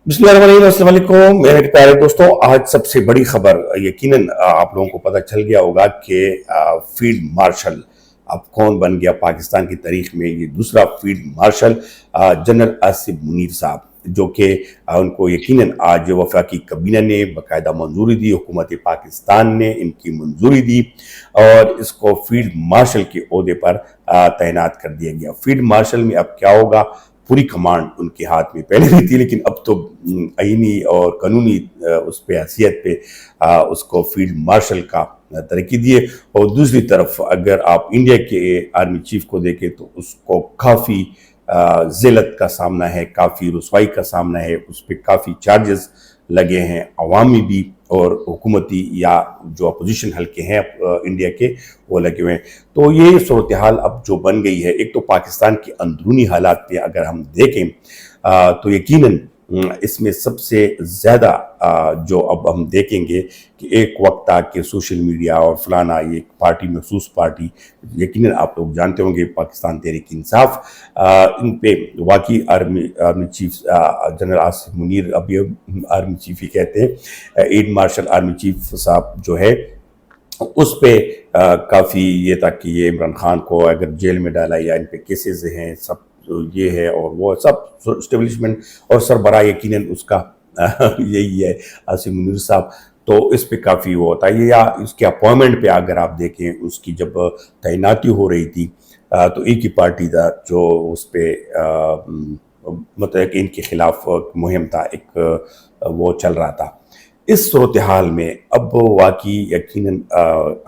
बिस्मिल्लाहिर्रहमानिर्रहीम। मेरे प्यारे दोस्तों, आज सबसे बड़ी खबर यकीनन आप लोगों को पता चल गया होगा कि फील्ड मार्शल अब कौन बन गया पाकिस्तान की तारीख में। ये दूसरा field marshal general Asif Munir साहब, जो कि उनको यकीनन आज वफाकी काबीना ने बाकायदा मंजूरी दी, हुकूमत पाकिस्तान ने इनकी मंजूरी दी और इसको फील्ड मार्शल के ओहदे पर तैनात कर दिया गया। फील्ड मार्शल में अब क्या होगा, पूरी कमांड उनके हाथ में पहले भी थी, लेकिन अब तो आईनी और कानूनी उस पे हैसियत पे उसको फील्ड मार्शल का तरक्की दिए। और दूसरी तरफ अगर आप इंडिया के आर्मी चीफ को देखें तो उसको काफ़ी जिल्लत का सामना है, काफ़ी रुसवाई का सामना है, उस पर काफ़ी चार्जेस लगे हैं, अवामी भी और हुकूमती या जो अपोजिशन हल्के हैं इंडिया के, वो लगे हुए हैं। तो ये सूरत हाल अब जो बन गई है, एक तो पाकिस्तान के अंदरूनी हालात पे अगर हम देखें तो यकीनन इसमें सबसे ज़्यादा जो अब हम देखेंगे कि एक वक्त था कि सोशल मीडिया और फलाना ये पार्टी महसूस पार्टी, यकीनन आप लोग जानते होंगे पाकिस्तान तहरीक इंसाफ, इन पे वाकई army chief general Asif Munir, अभी आर्मी चीफ ही कहते हैं, एड मार्शल आर्मी चीफ साहब जो है, उस पे काफ़ी ये था कि ये इमरान खान को अगर जेल में डाला या इन पे केसेस हैं, सब ये है और वो सब इस्टेब्लिशमेंट और सरबराह यकीनन उसका यही है आसिफ मुनीर साहब। तो इस पे काफ़ी वो होता है, या उसके अपॉइंटमेंट पे अगर आप देखें, उसकी जब तैनाती हो रही थी तो एक ही पार्टी था जो उस पर मतलब कि इनके खिलाफ मुहिम था, एक वो चल रहा था। इस सूरत हाल में अब वाकई यकीनन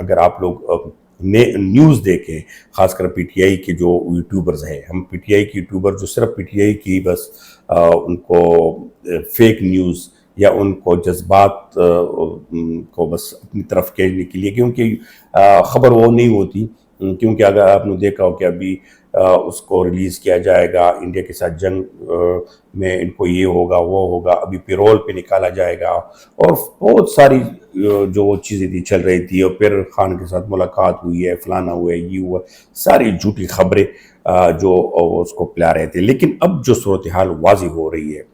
अगर आप लोग न्यूज़ देखें, खासकर पीटीआई के जो यूट्यूबर्स हैं, हम पीटीआई के यूट्यूबर जो सिर्फ पीटीआई की बस उनको फेक न्यूज़ या उनको जज्बात को बस अपनी तरफ खींचने के लिए, क्योंकि ख़बर वो नहीं होती, क्योंकि अगर आपने देखा हो कि अभी उसको रिलीज़ किया जाएगा, इंडिया के साथ जंग में इनको ये होगा वो होगा, अभी पेरोल पे निकाला जाएगा और बहुत सारी जो चीज़ें थी चल रही थी, और फिर खान के साथ मुलाकात हुई है, फलाना हुआ है, ये हुआ, सारी झूठी खबरें जो उसको पिला रहे थे। लेकिन अब जो सूरत हाल वाज़ी हो रही है,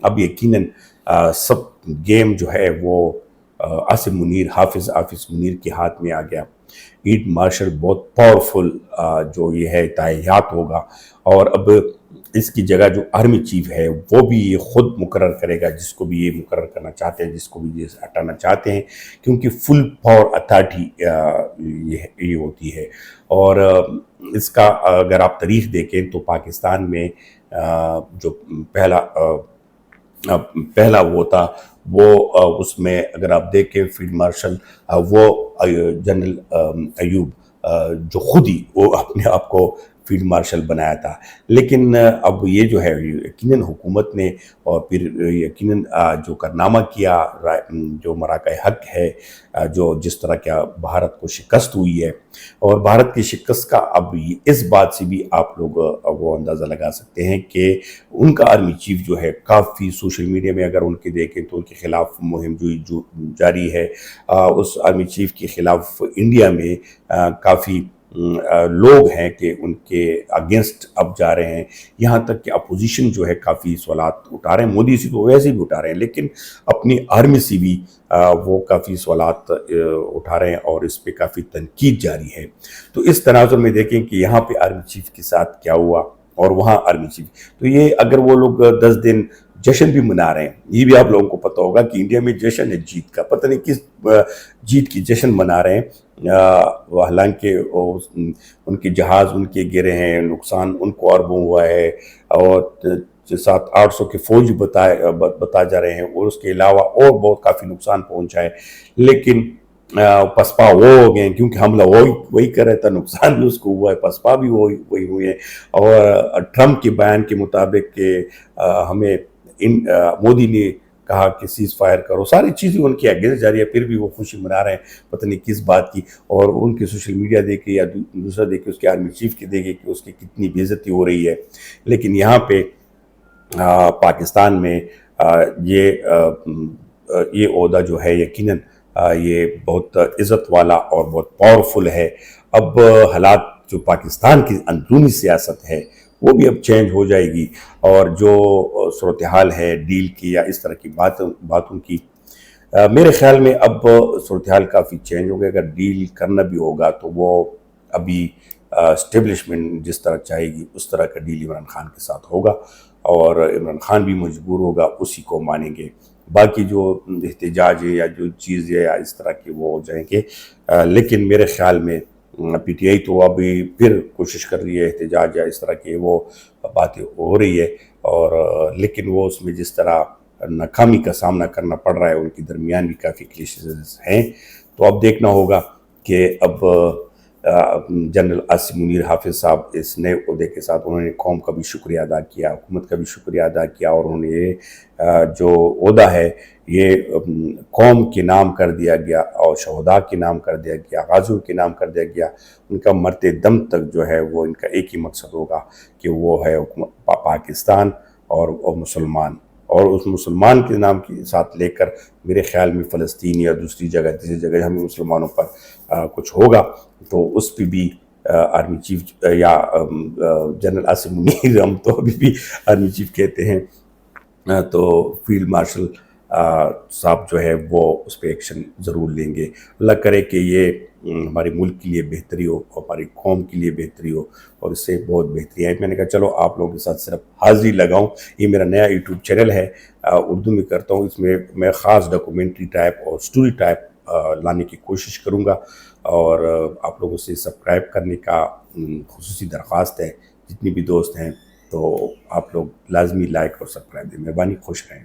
अब यकीनन सब गेम जो है वो आसिफ मुनीर, हाफिज़ मुनीर के हाथ में आ गया। ईड मार्शल बहुत पावरफुल जो ये है ताययात होगा, और अब इसकी जगह जो आर्मी चीफ है वो भी ये खुद मुकर्रर करेगा, जिसको भी ये मुकर्रर करना चाहते हैं, जिसको भी ये हटाना चाहते हैं, क्योंकि फुल पावर अथॉरिटी ये होती है। और इसका अगर आप तारीख देखें तो पाकिस्तान में जो पहला वो था वो उसमें अगर आप देखें फील्ड मार्शल वो जनरल अयूब जो खुद ही वो अपने आप को फील्ड मार्शल बनाया था। लेकिन अब ये जो है यकीनन हुकूमत ने और फिर यकीनन जो कारनामा किया, जो मराका हक है, जो जिस तरह क्या भारत को शिकस्त हुई है, और भारत की शिकस्त का अब इस बात से भी आप लोग वो अंदाज़ा लगा सकते हैं कि उनका आर्मी चीफ जो है काफ़ी सोशल मीडिया में अगर उनके देखें तो उनके खिलाफ मुहिम जो जारी है, उस आर्मी चीफ के खिलाफ इंडिया में काफ़ी लोग हैं कि उनके अगेंस्ट अब जा रहे हैं, यहाँ तक कि अपोजिशन जो है काफ़ी सवालात उठा रहे हैं। मोदी से तो वैसे भी उठा रहे हैं, लेकिन अपनी आर्मी से भी वो काफ़ी सवालात उठा रहे हैं और इस पे काफ़ी तनकीद जारी है। तो इस तनाजुर में देखें कि यहाँ पे आर्मी चीफ के साथ क्या हुआ और वहाँ आर्मी चीफ, तो ये अगर वो लोग 10 दिन जश्न भी मना रहे हैं, ये भी आप लोगों को पता होगा कि इंडिया में जश्न है जीत का, पता नहीं किस जीत की जश्न मना रहे हैं। हालांकि उनके जहाज़ उनके गिरे हैं, नुकसान उनको अरबों हुआ है, और 700-800 के फौज बता जा रहे हैं, और उसके अलावा और बहुत काफ़ी नुकसान पहुंचा है। लेकिन पसपा वो हो गए, क्योंकि हमला वही कर रहा था, नुकसान भी उसको हुआ है, पसपा भी वही हुए हैं। और ट्रंप के बयान के मुताबिक कि हमें मोदी ने कहा कि सीज फायर करो, सारी चीज़ें उनकी अगेंस्ट जारी है, फिर भी वो खुशी मना रहे हैं पता नहीं किस बात की। और उनके सोशल मीडिया देखे या दूसरा देखे, उसके आर्मी चीफ के देखे कि उसकी कितनी बेइज्जती हो रही है। लेकिन यहाँ पे पाकिस्तान में ये ओहदा जो है यकीनन ये बहुत इज़्ज़त वाला और बहुत पावरफुल है। अब हालात जो पाकिस्तान की अंदरूनी सियासत है وہ بھی اب چینج ہو جائے گی، اور جو صورتحال ہے ڈیل کی یا اس طرح کی باتوں کی، میرے خیال میں اب صورتحال کافی چینج ہو گئی. اگر ڈیل کرنا بھی ہوگا تو وہ ابھی اسٹیبلشمنٹ جس طرح چاہے گی اس طرح کا ڈیل عمران خان کے ساتھ ہوگا، اور عمران خان بھی مجبور ہوگا، اسی کو مانیں گے. باقی جو احتجاج ہے یا جو چیز ہے یا اس طرح کے وہ ہو جائیں گے. لیکن میرے خیال میں پی ٹی آئی تو ابھی پھر کوشش کر رہی ہے احتجاج یا اس طرح کی وہ باتیں ہو رہی ہے، اور لیکن وہ اس میں جس طرح ناکامی کا سامنا کرنا پڑ رہا ہے، ان کے درمیان بھی کافی کلیشز ہیں. تو اب دیکھنا ہوگا کہ اب جنرل عاصم منیر حافظ صاحب اس نئے عہدے کے ساتھ انہوں نے قوم کا بھی شکریہ ادا کیا، حکومت کا بھی شکریہ ادا کیا، اور انہوں نے یہ جو عہدہ ہے یہ قوم کے نام کر دیا گیا اور شہداء کے نام کر دیا گیا، غازیوں کے نام کر دیا گیا. ان کا مرتے دم تک جو ہے وہ ان کا ایک ہی مقصد ہوگا کہ وہ ہے پاکستان اور مسلمان، اور اس مسلمان کے نام کے ساتھ لے کر میرے خیال میں فلسطین یا دوسری جگہ تیسری جگہ ہمیں مسلمانوں پر کچھ ہوگا تو اس پہ بھی آرمی چیف یا جنرل عاصم منیر، ہم تو ابھی بھی آرمی چیف کہتے ہیں، تو فیلڈ مارشل صاحب جو ہے وہ اس پہ ایکشن ضرور لیں گے. اللہ کرے کہ یہ ہمارے ملک کے لیے بہتری ہو اور ہماری قوم کے لیے بہتری ہو، اور اس سے بہت بہتری ہے. میں نے کہا چلو آپ لوگوں کے ساتھ صرف حاضری لگاؤں. یہ میرا نیا یوٹیوب چینل ہے، اردو میں کرتا ہوں. اس میں میں خاص ڈاکومنٹری ٹائپ اور سٹوری ٹائپ لانے کی کوشش کروں گا، اور آپ لوگوں سے سبسکرائب کرنے کا خصوصی درخواست ہے. جتنی بھی دوست ہیں تو آپ لوگ لازمی لائک اور سبسکرائب دیں. مہربانی، خوش رہیں.